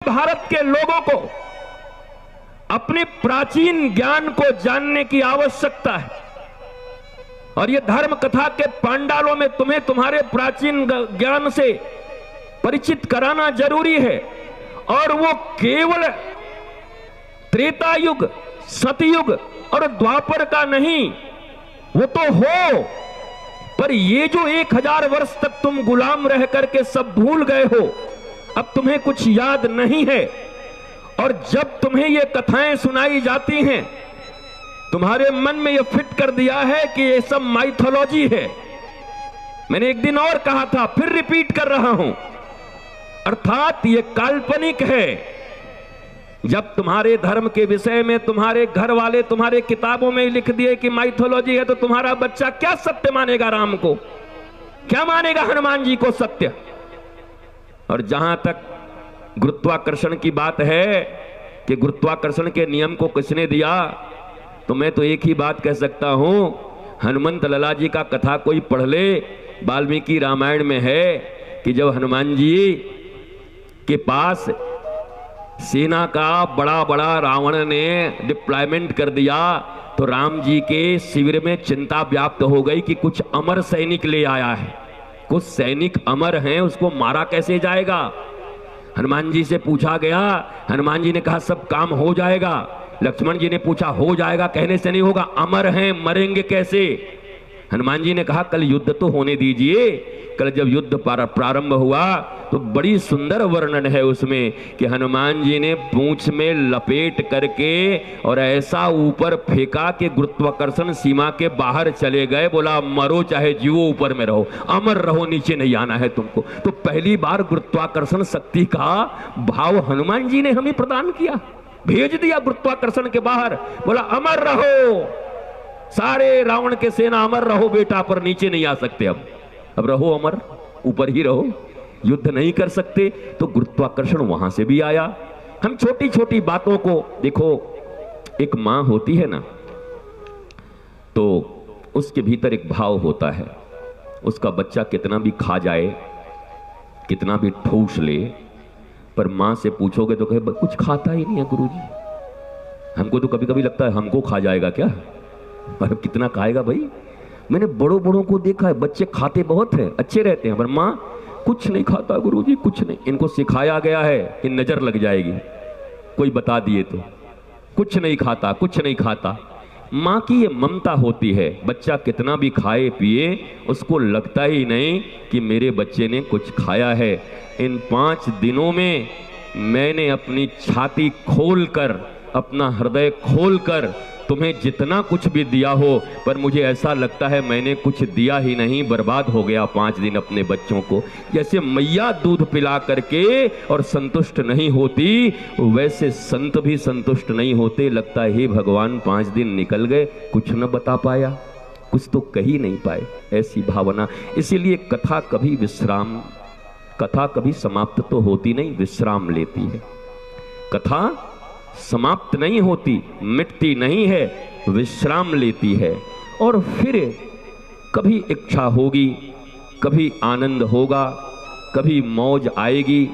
भारत के लोगों को अपने प्राचीन ज्ञान को जानने की आवश्यकता है और ये धर्म कथा के पांडालों में तुम्हें तुम्हारे प्राचीन ज्ञान से परिचित कराना जरूरी है। और वो केवल त्रेता युग, सतयुग और द्वापर का नहीं, वो तो हो, पर ये जो 1000 वर्ष तक तुम गुलाम रह करके सब भूल गए हो, अब तुम्हें कुछ याद नहीं है। और जब तुम्हें ये कथाएं सुनाई जाती हैं, तुम्हारे मन में ये फिट कर दिया है कि ये सब माइथोलॉजी है। मैंने एक दिन और कहा था, फिर रिपीट कर रहा हूं, अर्थात ये काल्पनिक है। जब तुम्हारे धर्म के विषय में तुम्हारे घर वाले तुम्हारे किताबों में लिख दिए कि माइथोलॉजी है, तो तुम्हारा बच्चा क्या सत्य मानेगा? राम को क्या मानेगा? हनुमान जी को सत्य? और जहां तक गुरुत्वाकर्षण की बात है कि गुरुत्वाकर्षण के नियम को किसने दिया, तो मैं तो एक ही बात कह सकता हूं, हनुमंत लला जी का कथा कोई पढ़ ले। वाल्मीकि रामायण में है कि जब हनुमान जी के पास सेना का बड़ा बड़ा रावण ने डिप्लॉयमेंट कर दिया, तो राम जी के शिविर में चिंता व्याप्त हो गई कि कुछ अमर सैनिक ले आया है, कुछ सैनिक अमर हैं, उसको मारा कैसे जाएगा। हनुमान जी से पूछा गया, हनुमान जी ने कहा सब काम हो जाएगा। लक्ष्मण जी ने पूछा हो जाएगा कहने से नहीं होगा, अमर हैं, मरेंगे कैसे। हनुमान जी ने कहा कल युद्ध तो होने दीजिए। कल जब युद्ध प्रारंभ हुआ तो बड़ी सुंदर वर्णन है उसमें कि हनुमान जी ने पूंछ में लपेट करके और ऐसा ऊपर फेंका कि गुरुत्वाकर्षण सीमा के बाहर चले गए। बोला मरो चाहे जीवो, ऊपर में रहो, अमर रहो, नीचे नहीं आना है तुमको। तो पहली बार गुरुत्वाकर्षण शक्ति का भाव हनुमान जी ने हमें प्रदान किया, भेज दिया गुरुत्वाकर्षण के बाहर। बोला अमर रहो, सारे रावण के सेना अमर रहो बेटा, पर नीचे नहीं आ सकते। अब रहो अमर, ऊपर ही रहो, युद्ध नहीं कर सकते। तो गुरुत्वाकर्षण वहां से भी आया। हम छोटी छोटी बातों को देखो, एक मां होती है ना, तो उसके भीतर एक भाव होता है। उसका बच्चा कितना भी खा जाए, कितना भी ठूस ले, पर मां से पूछोगे तो कहे कुछ खाता ही नहीं है गुरुजी। हमको तो कभी कभी लगता है हमको खा जाएगा क्या, पर कितना खाएगा भाई। मैंने बड़ों बड़ों को देखा है, बच्चे खाते बहुत हैं, अच्छे रहते हैं, पर मां कुछ नहीं खाता गुरुजी, कुछ नहीं। इनको सिखाया गया है कि नजर लग जाएगी, कोई बता दिए तो कुछ नहीं खाता, कुछ नहीं खाता। मां की ये ममता होती है, बच्चा कितना भी खाए पिए उसको लगता ही नहीं कि मेरे बच्चे ने कुछ खाया है। इन 5 दिनों में मैंने अपनी छाती खोलकर, अपना हृदय खोलकर तुम्हें जितना कुछ भी दिया हो, पर मुझे ऐसा लगता है मैंने कुछ दिया ही नहीं, बर्बाद हो गया 5 दिन अपने बच्चों को। जैसे मैया दूध पिला करके और संतुष्ट नहीं होती, वैसे संत भी संतुष्ट नहीं होते। लगता है हे भगवान 5 दिन निकल गए, कुछ न बता पाया, कुछ तो कही नहीं पाए, ऐसी भावना। इसीलिए कथा कभी विश्राम, कथा कभी समाप्त तो होती नहीं, विश्राम लेती है। कथा समाप्त नहीं होती, मिटती नहीं है, विश्राम लेती है। और फिर कभी इच्छा होगी, कभी आनंद होगा, कभी मौज आएगी,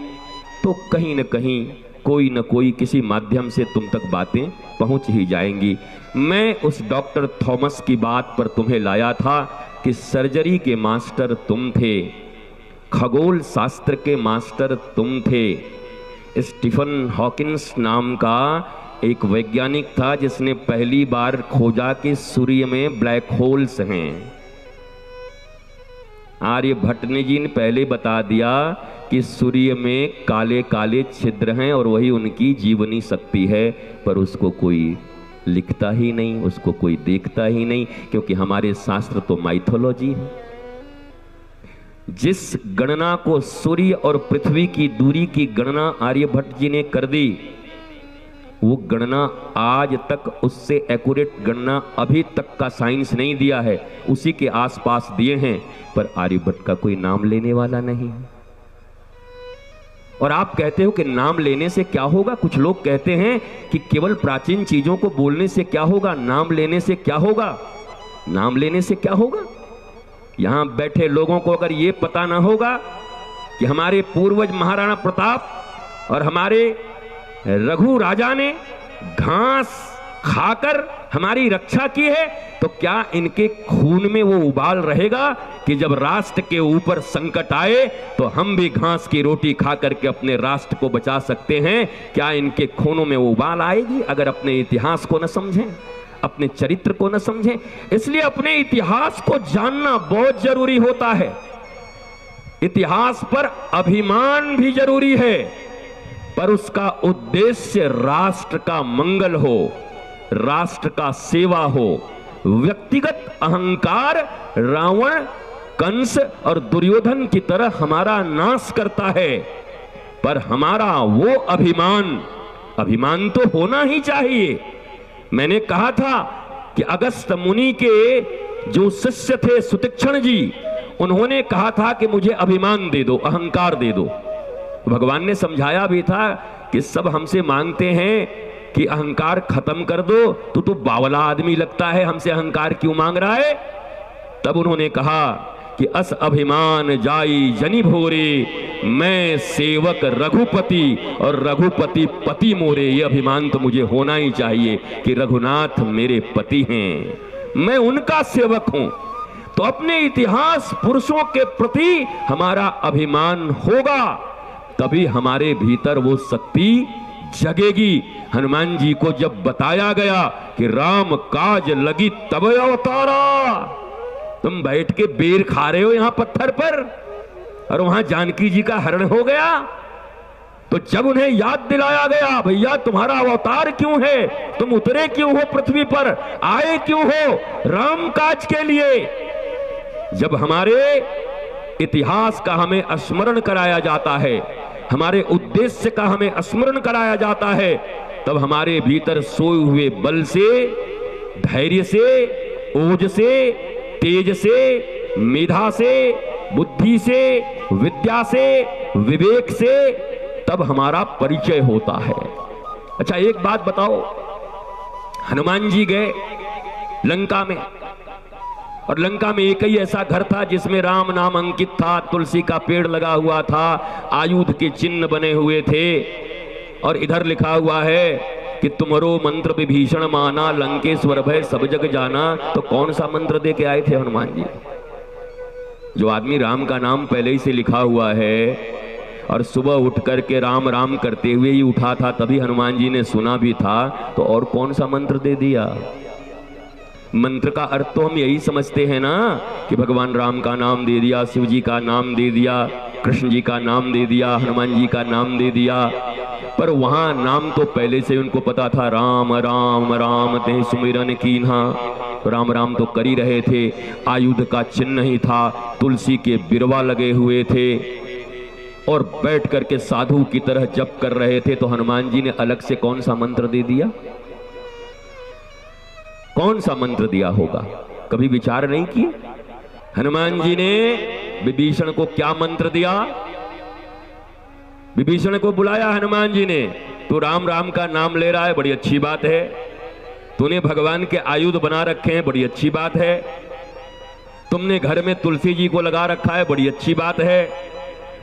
तो कहीं न कहीं कोई न कोई किसी माध्यम से तुम तक बातें पहुंच ही जाएंगी। मैं उस डॉक्टर थॉमस की बात पर तुम्हें लाया था कि सर्जरी के मास्टर तुम थे, खगोल शास्त्र के मास्टर तुम थे। स्टीफन हॉकिंस नाम का एक वैज्ञानिक था जिसने पहली बार खोजा कि सूर्य में ब्लैक होल्स हैं। आर्यभट्ट ने जी ने पहले बता दिया कि सूर्य में काले काले छिद्र हैं और वही उनकी जीवनी शक्ति है, पर उसको कोई लिखता ही नहीं, उसको कोई देखता ही नहीं, क्योंकि हमारे शास्त्र तो माइथोलॉजी है। जिस गणना को सूर्य और पृथ्वी की दूरी की गणना आर्यभट्ट जी ने कर दी, वो गणना आज तक, उससे एक्यूरेट गणना अभी तक का साइंस नहीं दिया है, उसी के आसपास दिए हैं, पर आर्यभट्ट का कोई नाम लेने वाला नहीं। और आप कहते हो कि नाम लेने से क्या होगा? कुछ लोग कहते हैं कि केवल प्राचीन चीजों को बोलने से क्या होगा, नाम लेने से क्या होगा? नाम लेने से क्या होगा? यहां बैठे लोगों को अगर ये पता ना होगा कि हमारे पूर्वज महाराणा प्रताप और हमारे रघु राजा ने घास खाकर हमारी रक्षा की है, तो क्या इनके खून में वो उबाल रहेगा कि जब राष्ट्र के ऊपर संकट आए तो हम भी घास की रोटी खा करके अपने राष्ट्र को बचा सकते हैं? क्या इनके खूनों में वो उबाल आएगी अगर अपने इतिहास को न समझें, अपने चरित्र को न समझें? इसलिए अपने इतिहास को जानना बहुत जरूरी होता है। इतिहास पर अभिमान भी जरूरी है, पर उसका उद्देश्य राष्ट्र का मंगल हो, राष्ट्र का सेवा हो। व्यक्तिगत अहंकार रावण, कंस और दुर्योधन की तरह हमारा नाश करता है, पर हमारा वो अभिमान तो होना ही चाहिए। मैंने कहा था कि अगस्त मुनि के जो शिष्य थे सुतीक्षण जी, उन्होंने कहा था कि मुझे अभिमान दे दो, अहंकार दे दो। भगवान ने समझाया भी था कि सब हमसे मांगते हैं कि अहंकार खत्म कर दो, तो बावला आदमी लगता है, हमसे अहंकार क्यों मांग रहा है? तब उन्होंने कहा कि अस अभिमान जाई जनि भोरे, मैं सेवक रघुपति और रघुपति पति मोरे। ये अभिमान तो मुझे होना ही चाहिए कि रघुनाथ मेरे पति हैं, मैं उनका सेवक हूं। तो अपने इतिहास पुरुषों के प्रति हमारा अभिमान होगा, तभी हमारे भीतर वो शक्ति जगेगी। हनुमान जी को जब बताया गया कि राम काज लगी तब अवतारा, तुम बैठ के बेर खा रहे हो यहां पत्थर पर और वहां जानकी जी का हरण हो गया, तो जब उन्हें याद दिलाया गया भैया तुम्हारा अवतार क्यों है, तुम उतरे क्यों हो पृथ्वी पर, आए क्यों हो, राम काज के लिए। जब हमारे इतिहास का हमें स्मरण कराया जाता है, हमारे उद्देश्य का हमें स्मरण कराया जाता है, तब हमारे भीतर सोए हुए बल से, धैर्य से, ओज से, तेज से, मेधा से, बुद्धि से, विद्या से, विवेक से, तब हमारा परिचय होता है। अच्छा एक बात बताओ, हनुमान जी गए लंका में, और लंका में एक ही ऐसा घर था जिसमें राम नाम अंकित था, तुलसी का पेड़ लगा हुआ था, आयुध के चिन्ह बने हुए थे, और इधर लिखा हुआ है कि तुम्हारो मंत्र विभीषण माना, लंकेश्वर भय सब जग जाना। तो कौन सा मंत्र दे के आए थे हनुमान जी? जो आदमी राम का नाम पहले ही से लिखा हुआ है और सुबह उठ करके राम राम करते हुए ही उठा था, तभी हनुमान जी ने सुना भी था, तो और कौन सा मंत्र दे दिया? मंत्र का अर्थ तो हम यही समझते हैं ना कि भगवान राम का नाम दे दिया, शिव जी का नाम दे दिया, कृष्ण जी का नाम दे दिया, हनुमान जी का नाम दे दिया, पर वहां नाम तो पहले से उनको पता था, राम राम राम ते सुमिरन कीन्हा, राम राम तो कर ही रहे थे। आयुध का चिन्ह ही था, तुलसी के बिरवा लगे हुए थे और बैठ करके साधु की तरह जप कर रहे थे। तो हनुमान जी ने अलग से कौन सा मंत्र दे दिया? कौन सा मंत्र दिया होगा? कभी विचार नहीं किए? हनुमान जी ने विभीषण को क्या मंत्र दिया? विभीषण को बुलाया हनुमान जी ने, तू राम राम का नाम ले रहा है, बड़ी अच्छी बात है, तूने भगवान के आयुध बना रखे हैं, बड़ी अच्छी बात है, तुमने घर में तुलसी जी को लगा रखा है, बड़ी अच्छी बात है,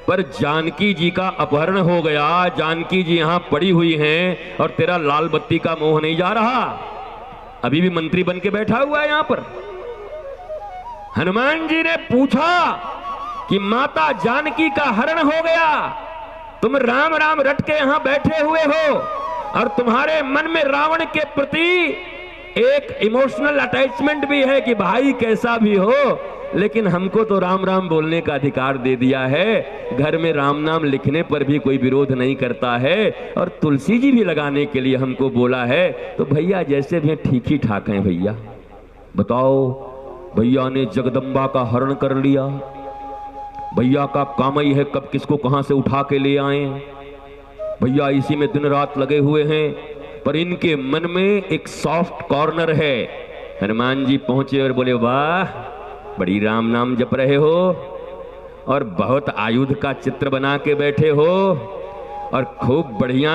पर जानकी जी का अपहरण हो गया, जानकी जी यहां पड़ी हुई हैं और तेरा लाल बत्ती का मोह नहीं जा रहा, अभी भी मंत्री बन के बैठा हुआ है यहां पर। हनुमान जी ने पूछा कि माता जानकी का हरण हो गया, तुम राम राम रट के यहां बैठे हुए हो और तुम्हारे मन में रावण के प्रति एक इमोशनल अटैचमेंट भी है कि भाई कैसा भी हो, लेकिन हमको तो राम राम बोलने का अधिकार दे दिया है, घर में राम नाम लिखने पर भी कोई विरोध नहीं करता है और तुलसी जी भी लगाने के लिए हमको बोला है, तो भैया जैसे भी ठीक ही ठाक हैं भैया। बताओ, भैया ने जगदम्बा का हरण कर लिया, भैया का काम ही है कब किसको कहां से उठा के ले आए, भैया इसी में दिन रात लगे हुए हैं, पर इनके मन में एक सॉफ्ट कॉर्नर है। हनुमान जी पहुंचे और बोले, वाह बड़ी राम नाम जप रहे हो और बहुत आयुध का चित्र बना के बैठे हो और खूब बढ़िया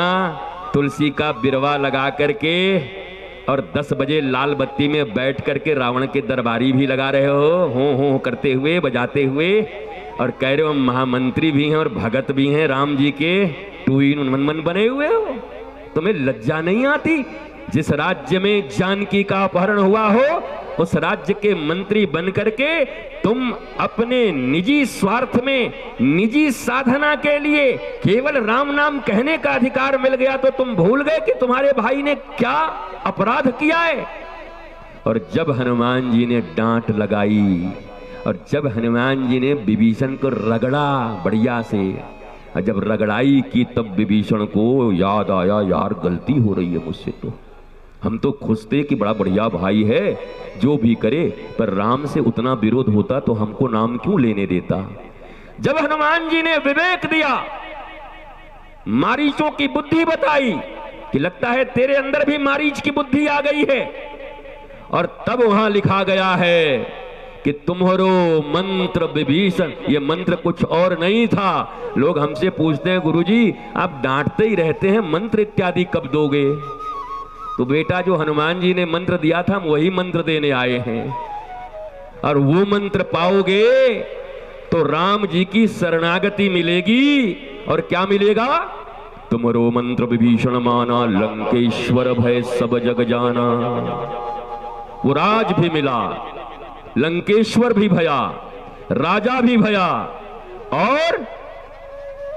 तुलसी का बिरवा लगा करके और 10 बजे लाल बत्ती में बैठ करके रावण के दरबारी भी लगा रहे हो करते हुए, बजाते हुए, और कह रहे हो महामंत्री भी हैं और भगत भी हैं राम जी के, टू इन मन मन बने हुए हो, तुम्हें लज्जा नहीं आती? जिस राज्य में जानकी का अपहरण हुआ हो, उस राज्य के मंत्री बनकर के तुम अपने निजी स्वार्थ में, निजी साधना के लिए केवल राम नाम कहने का अधिकार मिल गया तो तुम भूल गए कि तुम्हारे भाई ने क्या अपराध किया है। और जब हनुमान जी ने डांट लगाई और जब हनुमान जी ने विभीषण को रगड़ा बढ़िया से, और जब रगड़ाई की तब विभीषण को याद आया, यार गलती हो रही है मुझसे, तो हम तो खुश थे कि बड़ा बढ़िया भाई है जो भी करे, पर राम से उतना विरोध होता तो हमको नाम क्यों लेने देता। जब हनुमान जी ने विवेक दिया, मारीचों की बुद्धि बताई कि लगता है तेरे अंदर भी मारीच की बुद्धि आ गई है, और तब वहां लिखा गया है कि तुम्हारो मंत्र विभीषण, ये मंत्र कुछ और नहीं था। लोग हमसे पूछते हैं गुरुजी आप डांटते ही रहते हैं, मंत्र इत्यादि कब दोगे? तो बेटा जो हनुमान जी ने मंत्र दिया था हम वही मंत्र देने आए हैं, और वो मंत्र पाओगे तो राम जी की शरणागति मिलेगी। और क्या मिलेगा? तुमरो मंत्र विभीषण माना, लंकेश्वर भय सब जग जाना। वो राज भी मिला, लंकेश्वर भी भया, राजा भी भया, और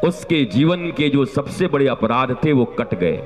उसके जीवन के जो सबसे बड़े अपराध थे वो कट गए।